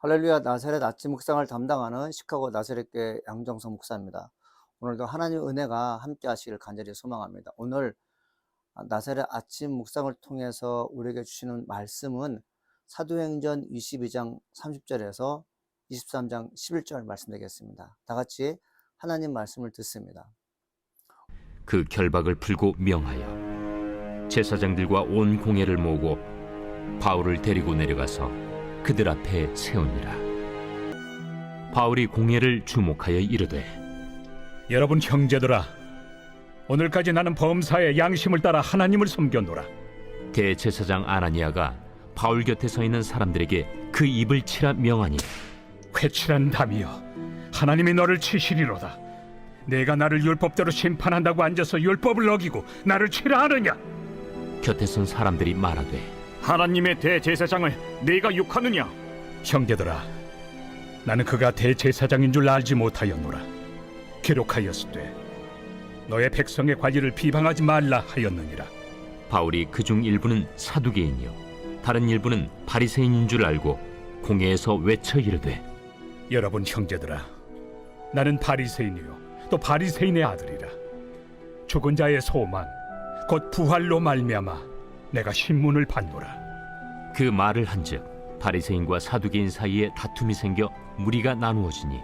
할렐루야. 나사렛 아침 묵상을 담당하는 시카고 나사렛교회 양정성 목사입니다. 오늘도 하나님의 은혜가 함께 하시기를 간절히 소망합니다. 오늘 나사렛 아침 묵상을 통해서 우리에게 주시는 말씀은 사도행전 22장 30절에서 23장 11절 말씀드리겠습니다. 다 같이 하나님 말씀을 듣습니다. 그 결박을 풀고 명하여 제사장들과 온 공회를 모으고 바울을 데리고 내려가서 그들 앞에 세우니라. 바울이 공회를 주목하여 이르되, 여러분 형제들아, 오늘까지 나는 범사에 양심을 따라 하나님을 섬겨노라. 대제사장 아나니아가 바울 곁에 서 있는 사람들에게 그 입을 치라 명하니, 회칠한 담이여, 하나님이 너를 치시리로다. 내가 나를 율법대로 심판한다고 앉아서 율법을 어기고 나를 치라 하느냐? 곁에 선 사람들이 말하되, 하나님의 대제사장을 네가 욕하느냐? 형제들아, 나는 그가 대제사장인 줄 알지 못하였노라. 기록하였으되 너의 백성의 관리를 비방하지 말라 하였느니라. 바울이 그중 일부는 사두개인이요 다른 일부는 바리새인인 줄 알고 공회에서 외쳐 이르되, 여러분 형제들아, 나는 바리새인이요 또 바리새인의 아들이라. 죽은 자의 소망 곧 부활로 말미암아 내가 신문을 받노라. 그 말을 한즉 바리새인과 사두개인 사이에 다툼이 생겨 무리가 나누어지니,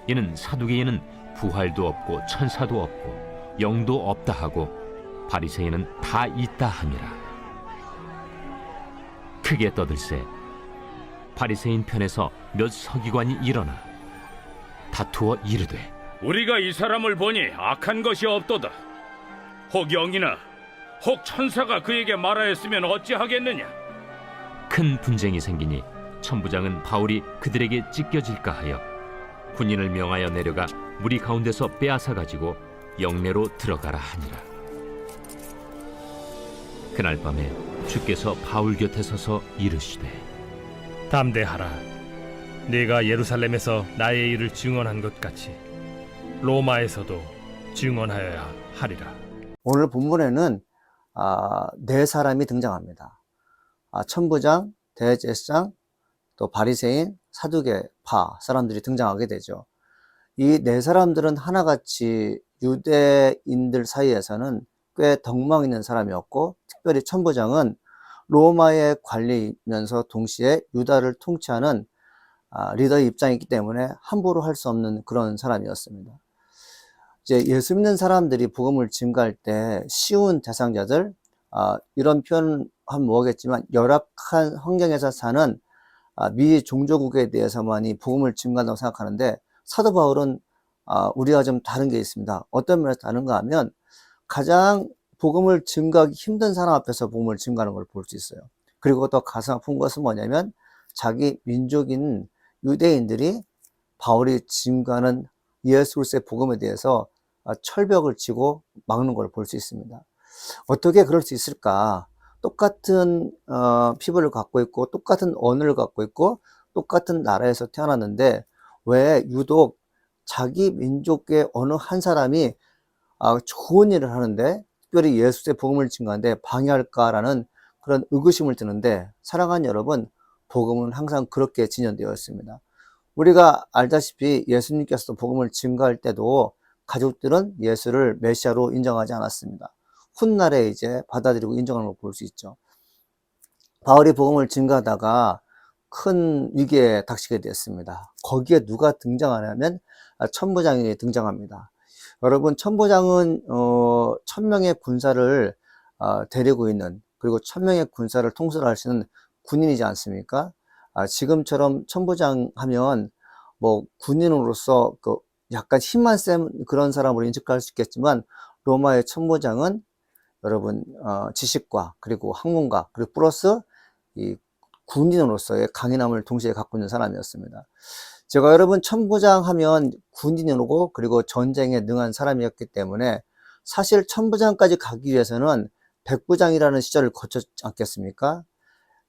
이는 사두개인은 부활도 없고 천사도 없고 영도 없다 하고 바리새인은 다 있다 함이라. 크게 떠들세 바리새인 편에서 몇 서기관이 일어나 다투어 이르되, 우리가 이 사람을 보니 악한 것이 없도다. 혹 영이나 혹 천사가 그에게 말하였으면 어찌하겠느냐? 큰 분쟁이 생기니 천부장은 바울이 그들에게 찢겨질까 하여 군인을 명하여 내려가 무리 가운데서 빼앗아 가지고 영내로 들어가라 하니라. 그날 밤에 주께서 바울 곁에 서서 이르시되, 담대하라. 네가 예루살렘에서 나의 일을 증언한 것 같이 로마에서도 증언하여야 하리라. 오늘 본문에는 네 사람이 등장합니다. 천부장, 대제사장, 또 바리새인, 사두개파 사람들이 등장하게 되죠. 이 네 사람들은 하나같이 유대인들 사이에서는 꽤 덕망 있는 사람이었고, 특별히 천부장은 로마의 관리이면서 동시에 유다를 통치하는 리더의 입장이기 때문에 함부로 할 수 없는 그런 사람이었습니다. 이제 예수 믿는 사람들이 복음을 증거할 때 쉬운 대상자들, 이런 표현은 하면 뭐겠지만 열악한 환경에서 사는 미종조국에 대해서만이 복음을 증거한다고 생각하는데, 사도 바울은 우리가 좀 다른 게 있습니다. 어떤 면에서 다른가 하면 가장 복음을 증거하기 힘든 사람 앞에서 복음을 증거하는 걸 볼 수 있어요. 그리고 더 가슴 아픈 것은 뭐냐면 자기 민족인 유대인들이 바울이 증거하는 예수 그리스도의 복음에 대해서 철벽을 치고 막는 걸 볼 수 있습니다. 어떻게 그럴 수 있을까? 똑같은 피부를 갖고 있고 똑같은 언어를 갖고 있고 똑같은 나라에서 태어났는데 왜 유독 자기 민족의 어느 한 사람이 좋은 일을 하는데, 특별히 예수의 복음을 증거하는데 방해할까라는 그런 의구심을 드는데, 사랑하는 여러분, 복음은 항상 그렇게 진연되어 있습니다. 우리가 알다시피 예수님께서도 복음을 증거할 때도 가족들은 예수를 메시아로 인정하지 않았습니다. 훗날에 이제 받아들이고 인정하는 걸 볼 수 있죠. 바울이 복음을 증거하다가 큰 위기에 닥치게 됐습니다. 거기에 누가 등장하냐면 천부장이 등장합니다. 여러분, 천부장은 1000명의 군사를 데리고 있는, 그리고 1000명의 군사를 통솔할 수 있는 군인이지 않습니까? 지금처럼 천부장 하면 뭐 군인으로서 약간 힘만 센 그런 사람으로 인식할 수 있겠지만, 로마의 천부장은 여러분 지식과 그리고 학문과 그리고 플러스 이 군인으로서의 강인함을 동시에 갖고 있는 사람이었습니다. 제가 여러분 천부장 하면 군인으로 그리고 전쟁에 능한 사람이었기 때문에 사실 천부장까지 가기 위해서는 백부장이라는 시절을 거쳤지 않겠습니까?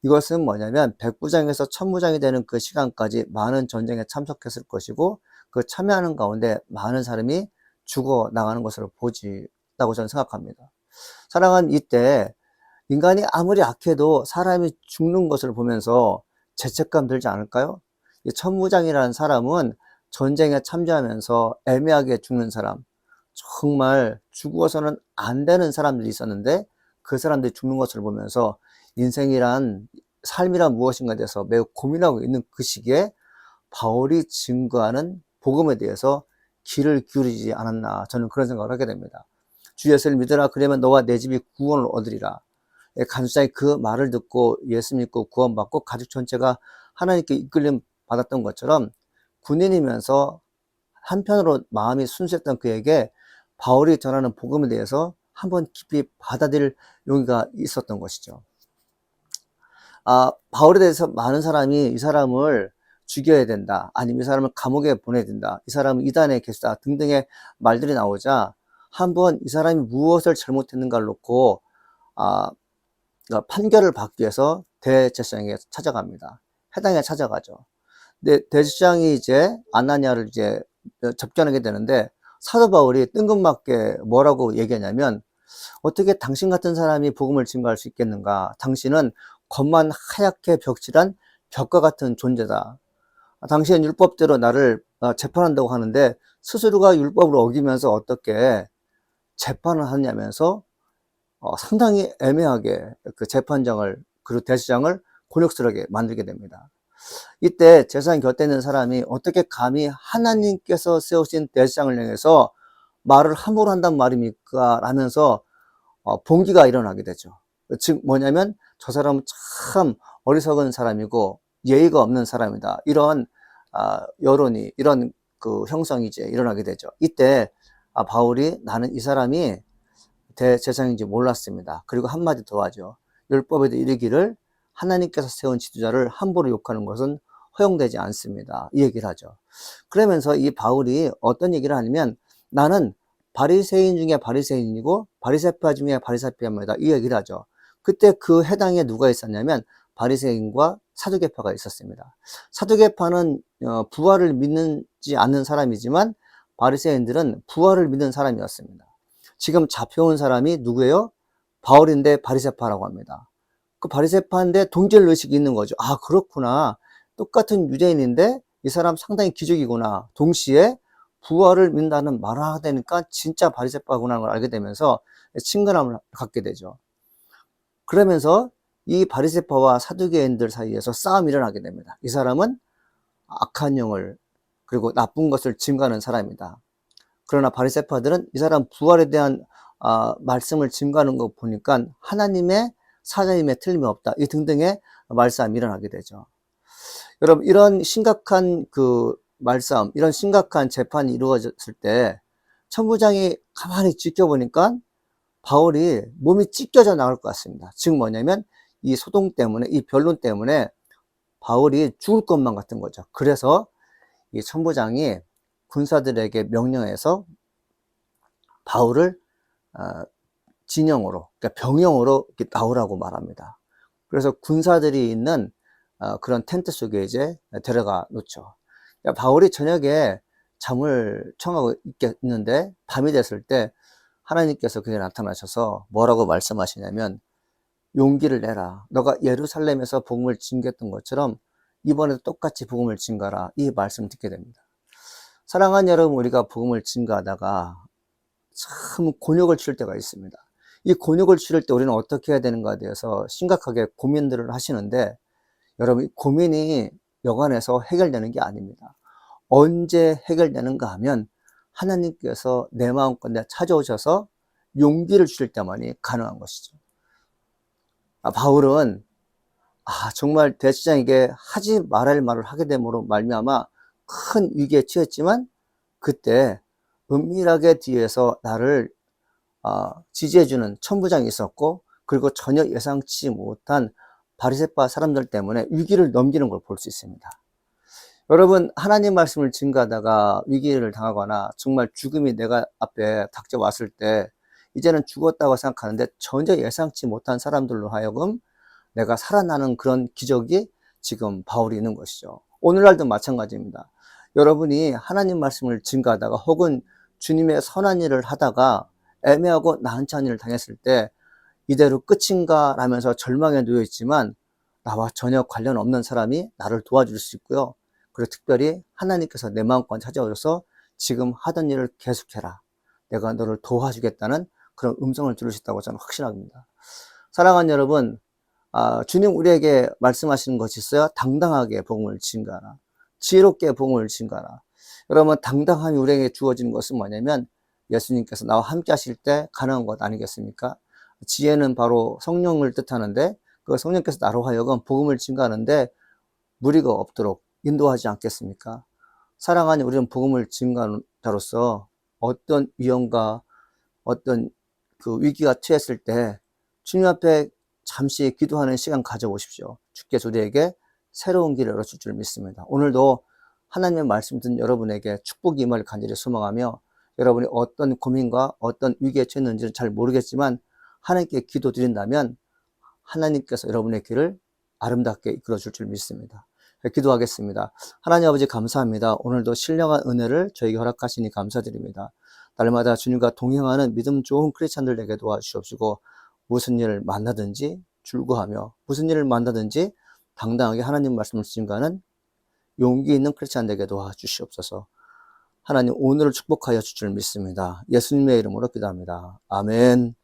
이것은 뭐냐면 백부장에서 천부장이 되는 그 시간까지 많은 전쟁에 참석했을 것이고, 그 참여하는 가운데 많은 사람이 죽어 나가는 것을 보지다고 저는 생각합니다. 사랑하는 이때 인간이 아무리 악해도 사람이 죽는 것을 보면서 죄책감 들지 않을까요? 이 천부장이라는 사람은 전쟁에 참전하면서 애매하게 죽는 사람, 정말 죽어서는 안 되는 사람들이 있었는데 그 사람들이 죽는 것을 보면서 인생이란, 삶이란 무엇인가에 대해서 매우 고민하고 있는 그 시기에 바울이 증거하는 복음에 대해서 귀를 기울이지 않았나, 저는 그런 생각을 하게 됩니다. 주 예수를 믿으라, 그러면 너와 내 집이 구원을 얻으리라. 간수장이 그 말을 듣고 예수 믿고 구원받고 가족 전체가 하나님께 이끌림 받았던 것처럼, 군인이면서 한편으로 마음이 순수했던 그에게 바울이 전하는 복음에 대해서 한번 깊이 받아들일 용기가 있었던 것이죠. 바울에 대해서 많은 사람이 이 사람을 죽여야 된다, 아니면 이 사람을 감옥에 보내야 된다, 이 사람은 이단에 계시다 등등의 말들이 나오자 한번 이 사람이 무엇을 잘못했는가를 놓고 판결을 받기 위해서 대제사장에게 찾아갑니다. 해당에 찾아가죠. 근데 대제사장이 이제 아나니아를 이제 접견하게 되는데, 사도 바울이 뜬금맞게 뭐라고 얘기하냐면, 어떻게 당신 같은 사람이 복음을 증거할 수 있겠는가? 당신은 겉만 하얗게 벽칠한 벽과 같은 존재다. 당신은 율법대로 나를 재판한다고 하는데 스스로가 율법을 어기면서 어떻게 재판을 하냐면서 상당히 애매하게 그 재판장을, 그리고 대제사장을 곤욕스럽게 만들게 됩니다. 이때 제사장 곁에 있는 사람이 어떻게 감히 하나님께서 세우신 대제사장을 향해서 말을 함부로 한단 말입니까? 라면서 봉기가 일어나게 되죠. 즉 뭐냐면, 저 사람은 참 어리석은 사람이고 예의가 없는 사람이다, 이런 여론이, 이런 그 형성이 이제 일어나게 되죠. 이때 바울이 나는 이 사람이 대제사장인지 몰랐습니다. 그리고 한마디 더 하죠. 율법에도 이르기를 하나님께서 세운 지도자를 함부로 욕하는 것은 허용되지 않습니다, 이 얘기를 하죠. 그러면서 이 바울이 어떤 얘기를 하냐면, 나는 바리새인 중에 바리새인이고 바리새파 중에 바리새파입니다, 이 얘기를 하죠. 그때 그 해당에 누가 있었냐면 바리새인과 사두개파가 있었습니다. 사두개파는 부활을 믿지 않는 사람이지만 바리새인들은 부활을 믿는 사람이었습니다. 지금 잡혀온 사람이 누구예요? 바울인데 바리새파라고 합니다. 그 바리새파인데 동질 의식이 있는 거죠. 그렇구나, 똑같은 유대인인데 이 사람 상당히 기적이구나, 동시에 부활을 믿는다는 말을 하게 되니까 진짜 바리새파구나 하는 걸 알게 되면서 친근함을 갖게 되죠. 그러면서 이 바리새파와 사두개인들 사이에서 싸움이 일어나게 됩니다. 이 사람은 악한 영을, 그리고 나쁜 것을 증거하는 사람이다. 그러나 바리새파들은 이 사람 부활에 대한 말씀을 증거하는 거 보니까 하나님의 사자임에 틀림이 없다, 이 등등의 말싸움이 일어나게 되죠. 여러분, 이런 심각한 그 말싸움, 이런 심각한 재판이 이루어졌을 때 천부장이 가만히 지켜보니까 바울이 몸이 찢겨져 나올 것 같습니다. 즉 뭐냐면, 이 소동 때문에, 이 변론 때문에 바울이 죽을 것만 같은 거죠. 그래서 이 천부장이 군사들에게 명령해서 바울을 진영으로, 그러니까 병영으로 이렇게 나오라고 말합니다. 그래서 군사들이 있는 그런 텐트 속에 이제 데려가 놓죠. 그러니까 바울이 저녁에 잠을 청하고 있는데 밤이 됐을 때 하나님께서 그에 나타나셔서 뭐라고 말씀하시냐면, 용기를 내라, 너가 예루살렘에서 복음을 증거했던 것처럼 이번에도 똑같이 복음을 증거하라, 이 말씀을 듣게 됩니다. 사랑하는 여러분, 우리가 복음을 증거하다가 참 곤욕을 치를 때가 있습니다. 이 곤욕을 치를 때 우리는 어떻게 해야 되는가에 대해서 심각하게 고민들을 하시는데, 여러분, 고민이 여간해서 해결되는 게 아닙니다. 언제 해결되는가 하면 하나님께서 내 마음가운데 찾아오셔서 용기를 주실 때만이 가능한 것이죠. 바울은 정말 대제사장에게 하지 말아야 말을 하게 됨으로 말미암아 큰 위기에 처했지만, 그때 은밀하게 뒤에서 나를 지지해주는 천부장이 있었고, 그리고 전혀 예상치 못한 바리새파 사람들 때문에 위기를 넘기는 걸 볼 수 있습니다. 여러분, 하나님 말씀을 증거하다가 위기를 당하거나 정말 죽음이 내가 앞에 닥쳐왔을 때 이제는 죽었다고 생각하는데 전혀 예상치 못한 사람들로 하여금 내가 살아나는 그런 기적이 지금 바울이 있는 것이죠. 오늘날도 마찬가지입니다. 여러분이 하나님 말씀을 증거하다가 혹은 주님의 선한 일을 하다가 애매하고 난처한 일을 당했을 때 이대로 끝인가 라면서 절망에 놓여 있지만, 나와 전혀 관련 없는 사람이 나를 도와줄 수 있고요. 그리고 특별히 하나님께서 내 마음까지 찾아오셔서 지금 하던 일을 계속해라. 내가 너를 도와주겠다는 그런 음성을 들을 수 있다고 저는 확신합니다. 사랑하는 여러분, 주님 우리에게 말씀하시는 것이 있어요. 당당하게 복음을 증거하라. 지혜롭게 복음을 증거하라. 여러분, 당당함이 우리에게 주어지는 것은 뭐냐면 예수님께서 나와 함께 하실 때 가능한 것 아니겠습니까? 지혜는 바로 성령을 뜻하는데 그 성령께서 나로 하여금 복음을 증거하는데 무리가 없도록 인도하지 않겠습니까? 사랑하는 우리는 복음을 증거하는 자로서 어떤 위험과 어떤 그 위기가 처했을 때 주님 앞에 잠시 기도하는 시간 가져보십시오. 주께서 우리에게 새로운 길을 열어줄 줄 믿습니다. 오늘도 하나님의 말씀 듣는 여러분에게 축복이 임할 간절히 소망하며 여러분이 어떤 고민과 어떤 위기에 처했는지는 잘 모르겠지만 하나님께 기도드린다면 하나님께서 여러분의 길을 아름답게 이끌어줄 줄 믿습니다. 기도하겠습니다. 하나님 아버지 감사합니다. 오늘도 신령한 은혜를 저에게 허락하시니 감사드립니다. 날마다 주님과 동행하는 믿음 좋은 크리스찬들 되게 도와주시옵시고 무슨 일을 만나든지 줄구하며 무슨 일을 만나든지 당당하게 하나님 말씀을 증거하는 용기 있는 크리스찬 되게 도와주시옵소서. 하나님 오늘을 축복하여 주실 줄 믿습니다. 예수님의 이름으로 기도합니다. 아멘.